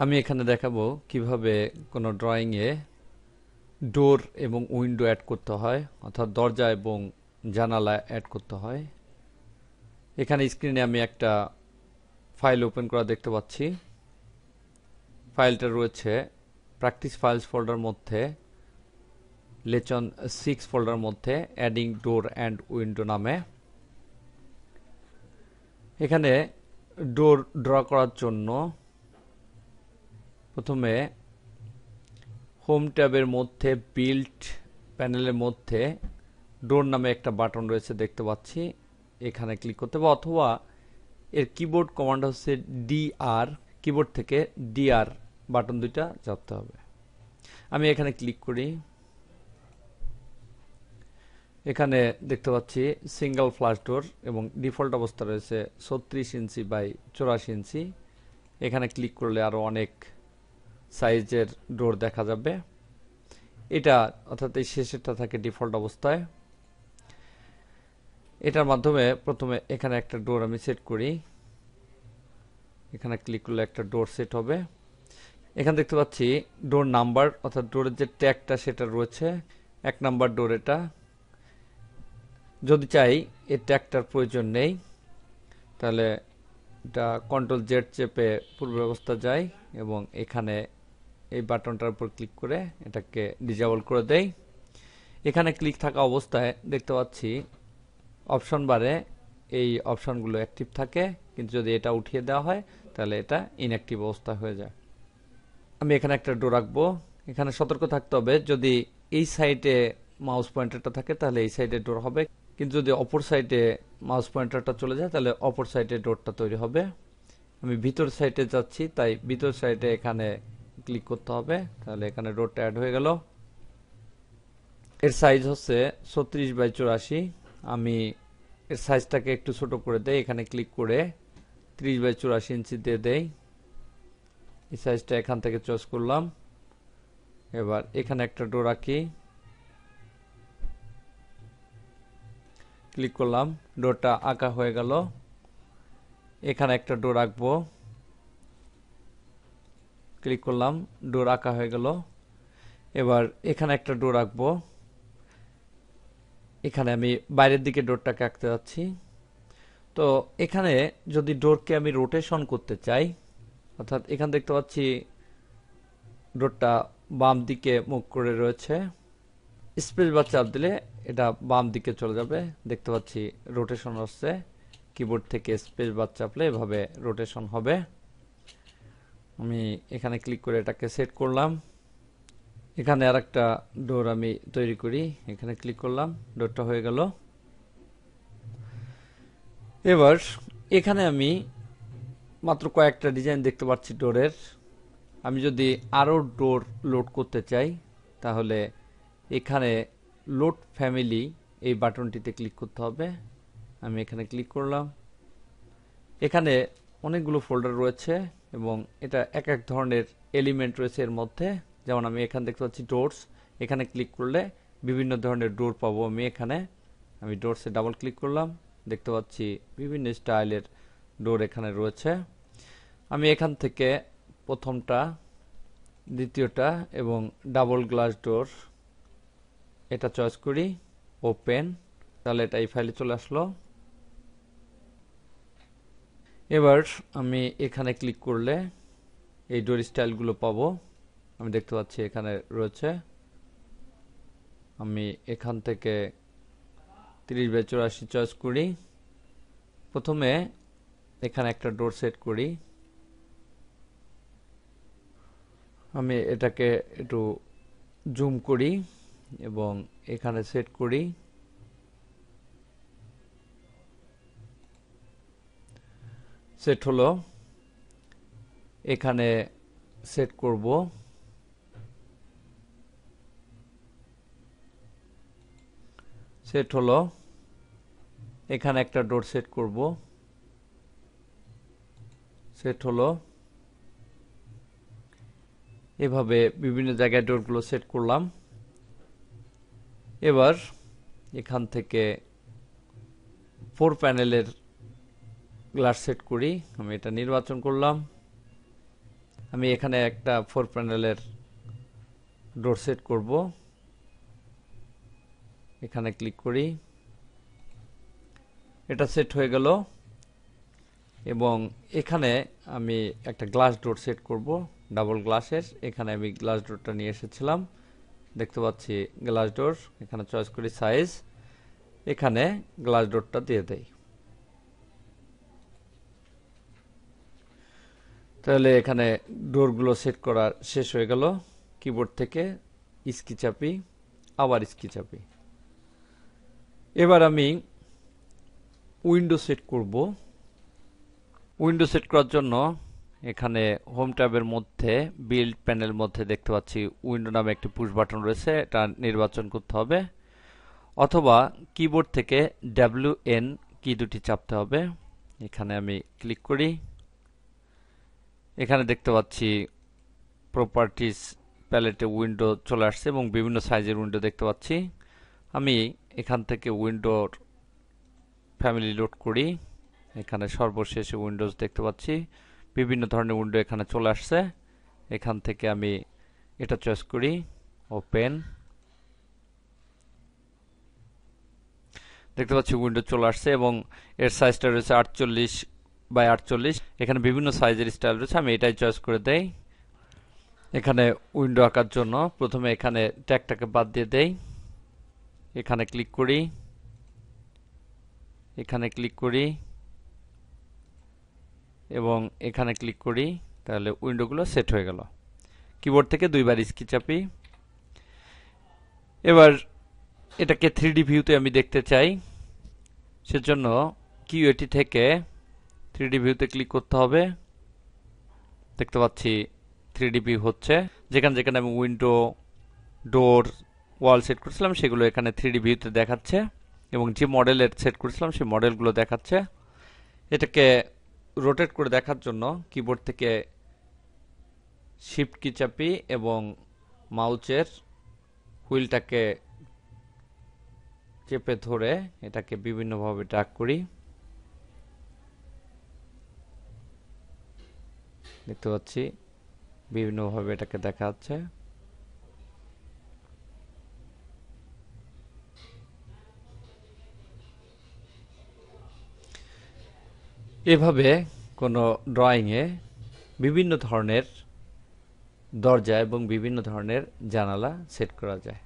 আমি এখানে দেখাবো কিভাবে কোনো ড্রয়িংয়ে ডোর এবং উইন্ডো অ্যাড করতে হয়, অর্থাৎ দরজা এবং জানালা অ্যাড করতে হয়। এখানে স্ক্রিনে আমি একটা ফাইল ওপেন করা দেখতে পাচ্ছি। ফাইলটা রয়েছে প্র্যাকটিস ফাইলস ফোল্ডার মধ্যে, লেসন 6 ফোল্ডার মধ্যে অ্যাডিং ডোর অ্যান্ড উইন্ডো নামে। এখানে ডোর ড্র করার জন্য প্রথমে হোম ট্যাবের মধ্যে বিল্ড প্যানেলের মধ্যে ডোর নামে একটা বাটন রয়েছে দেখতে পাচ্ছি, এখানে ক্লিক করতে হবে, অথবা এর কিবোর্ড কমান্ড হচ্ছে ডিআর, কিবোর্ড থেকে ডিআর বাটন দুইটা চাপতে হবে। আমি এখানে ক্লিক করি। এখানে দেখতে পাচ্ছি সিঙ্গেল ফ্লাশ ডোর এবং ডিফল্ট অবস্থা রয়েছে 36 ইঞ্চি বাই 84 ইঞ্চি। এখানে ক্লিক করলে আরো অনেক সাইজের ডোর দেখা যাবে। এটা অর্থাৎ এই শেষেরটা থাকে ডিফল্ট অবস্থায়। এটার মাধ্যমে প্রথমে এখানে একটা ডোর আমি সেট করি। এখানে ক্লিক করলে একটা ডোর সেট হবে। এখানে দেখতে পাচ্ছি ডোর নাম্বার, অর্থাৎ ডোরের যে ট্যাগটা সেটা রয়েছে 1 নাম্বার ডোর। এটা যদি চাই এই ট্যাগটার প্রয়োজন নেই, তাহলে এটা কন্ট্রোল জেড চেপে পূর্ব অবস্থা যায় এবং এখানে এই বাটনটার উপর ক্লিক করে এটাকে ডিসেবল করে দেই। এখানে ক্লিক থাকা অবস্থায় দেখতে পাচ্ছি অপশন বারে এই অপশনগুলো অ্যাক্টিভ থাকে, কিন্তু যদি এটা উঠিয়ে দেওয়া হয় তাহলে এটা ইনঅ্যাক্টিভ অবস্থা হয়ে যায়। আমি এখানে একটা ডোর রাখবো। এখানে সতর্ক থাকতে হবে, যদি এই সাইডে মাউস পয়েন্টারটা থাকে তাহলে এই সাইডে ডোর হবে, কিন্তু যদি অপর সাইডে মাউস পয়েন্টারটা চলে যায় তাহলে অপর সাইডে ডোরটা তৈরি হবে। আমি ভিতর সাইডে যাচ্ছি, তাই ভিতর সাইডে এখানে ক্লিক করতে হবে, তাহলে এখানে ডোরটা অ্যাড হয়ে গেল। এর সাইজ হচ্ছে 36 বাই 84। আমি এর সাইজটাকে একটু ছোট করে দেই, এখানে ক্লিক করে 30 বাই 84 ইঞ্চি দিয়ে দেই। এই সাইজটা এখান থেকে চয়েস করলাম। এবার এখানে একটা ডোর রাখি, ক্লিক করলাম, ডোরটা আঁকা হয়ে গেল। এখানে একটা ডোর রাখবো, ক্লিক করলাম, ডোর আঁকা হয়ে গেল। এবার এখানে একটা ডোর রাখবো। এখানে আমি বাইরের দিকে ডোরটাকে আঁকতে যাচ্ছি। তো এখানে যদি ডোরকে আমি রোটেশন করতে চাই, অর্থাৎ এখানে দেখতে পাচ্ছি ডোরটা বাম দিকে মুখ করে রয়েছে, স্পেস বার চাপ দিলে এটা বাম দিকে চলে যাবে। দেখতে পাচ্ছি রোটেশন হচ্ছে, কিবোর্ড থেকে স্পেস বার চাপলে এভাবে রোটেশন হবে। আমি এখানে ক্লিক করে এটাকে সেট করলাম। এখানে আর একটা ডোর আমি তৈরি করি, এখানে ক্লিক করলাম, ডোরটা হয়ে গেল। এবার এখানে আমি মাত্র কয়েকটা ডিজাইন দেখতে পাচ্ছি ডোরের। আমি যদি আরো ডোর লোড করতে চাই তাহলে এখানে লোড ফ্যামিলি এই বাটনটিতে ক্লিক করতে হবে। আমি এখানে ক্লিক করলাম। এখানে অনেকগুলো ফোল্ডার রয়েছে এবং এটা এক এক ধরনের এলিমেন্ট রয়েছে এর মধ্যে। যেমন আমি এখানে দেখতে পাচ্ছি ডোরস, এখানে ক্লিক করলে বিভিন্ন ধরনের ডোর পাবো। আমি ডোরসে ডাবল ক্লিক করলাম, দেখতে পাচ্ছি বিভিন্ন স্টাইলের ডোর এখানে রয়েছে। আমি এখান থেকে প্রথমটা, দ্বিতীয়টা এবং ডাবল গ্লাস ডোর এটা চয়েস করি, ওপেন, তাহলে এটা এই ফাইলে চলে আসলো। এবার আমি এখানে ক্লিক করলে এই ডোর স্টাইলগুলো পাবো। আমি দেখতে পাচ্ছি এখানে রয়েছে। আমি এখান থেকে 30 বাই 84 চয়েস করি। প্রথমে এখানে একটা ডোর সেট করি। আমি এটাকে একটু জুম করি এবং এখানে সেট করি। সেট হলো, এখানে সেট করব। সেট হলো, এখানে একটা ডোর সেট করব। সেট হলো, এভাবে বিভিন্ন জায়গায় ডোরগুলো সেট করলাম। এবার এখান থেকে 4 প্যানেলের গ্লাস সেট করি। আমি এটা নির্বাচন করলাম। আমি এখানে একটা 4 প্যানেলের ডোর সেট করব। এখানে ক্লিক করি, এটা সেট হয়ে গেল। এবং এখানে আমি একটা গ্লাস ডোর সেট করব, ডাবল গ্লাসের। এখানে আমি গ্লাস ডোরটা নিয়ে এসেছিলাম, দেখতে পাচ্ছি গ্লাস ডোর। এখানে চয়েস করি সাইজ, এখানে গ্লাস ডোরটা দিয়ে দেই। তাহলে এখানে ডোরগুলো সেট করা শেষ হয়ে গেল। কিবোর্ড থেকে স্কি চাপি, আবার স্কি চাপি। এবার আমি উইন্ডো সেট করব। উইন্ডো সেট করার জন্য এখানে হোম ট্যাবের মধ্যে বিল্ড প্যানেল মধ্যে দেখতে পাচ্ছি উইন্ডো নামে একটি পুশ বাটন রয়েছে, এটা নির্বাচন করতে হবে। অথবা কিবোর্ড থেকে WN কি দুটি চাপতে হবে। এখানে আমি ক্লিক করি, এখানে দেখতে পাচ্ছি প্রপার্টিজ প্যালেটে উইন্ডো চলে আসছে এবং বিভিন্ন সাইজের উইন্ডো দেখতে পাচ্ছি। আমি এখান থেকে উইন্ডোর ফ্যামিলি লোড করি। এখানে সর্বশেষে উইন্ডোজ দেখতে পাচ্ছি, বিভিন্ন ধরনের উইন্ডো এখানে চলে আসছে। এখান থেকে আমি এটা চয়েস করি, ওপেন। দেখতে পাচ্ছি উইন্ডো চলে আসছে এবং এর সাইজটা রয়েছে 48x48। এখানে বিভিন্ন সাইজের স্টাইল রয়েছে, আমি এটাই চয়েস করে দেই। এখানে উইন্ডো আঁকার জন্য প্রথমে এখানে ট্যাগটাকে বাদ দিয়ে দেই। এখানে ক্লিক করি, এখানে ক্লিক করি এবং এখানে ক্লিক করি, তাহলে উইন্ডোগুলো সেট হয়ে গেল। কিবোর্ড থেকে দুইবার স্কি চাপি। এবার এটাকে 3D ভিউতে আমি দেখতে চাই, সেজন্য কিউএটি থেকে 3D ভিউতে ক্লিক করতে হবে। দেখতে পাচ্ছি 3D ভিউ হচ্ছে। যেখানে যেখানে আমি উইন্ডো, ডোর, ওয়াল সেট করেছিলাম সেগুলো এখানে 3D ভিউতে দেখাচ্ছে এবং যে মডেলের সেট করেছিলাম সেই মডেলগুলো দেখাচ্ছে। এটাকে রোটেট করে দেখার জন্য কিবোর্ড থেকে শিফট কি চাপি এবং মাউসের হুইলটাকে চেপে ধরে এটাকে বিভিন্নভাবে ড্র্যাগ করি। দেখতে পাচ্ছি বিভিন্নভাবে এটাকে দেখা যাচ্ছে। এভাবে কোনো ড্রয়িংয়ে বিভিন্ন ধরনের দরজা এবং বিভিন্ন ধরনের জানালা সেট করা যায়।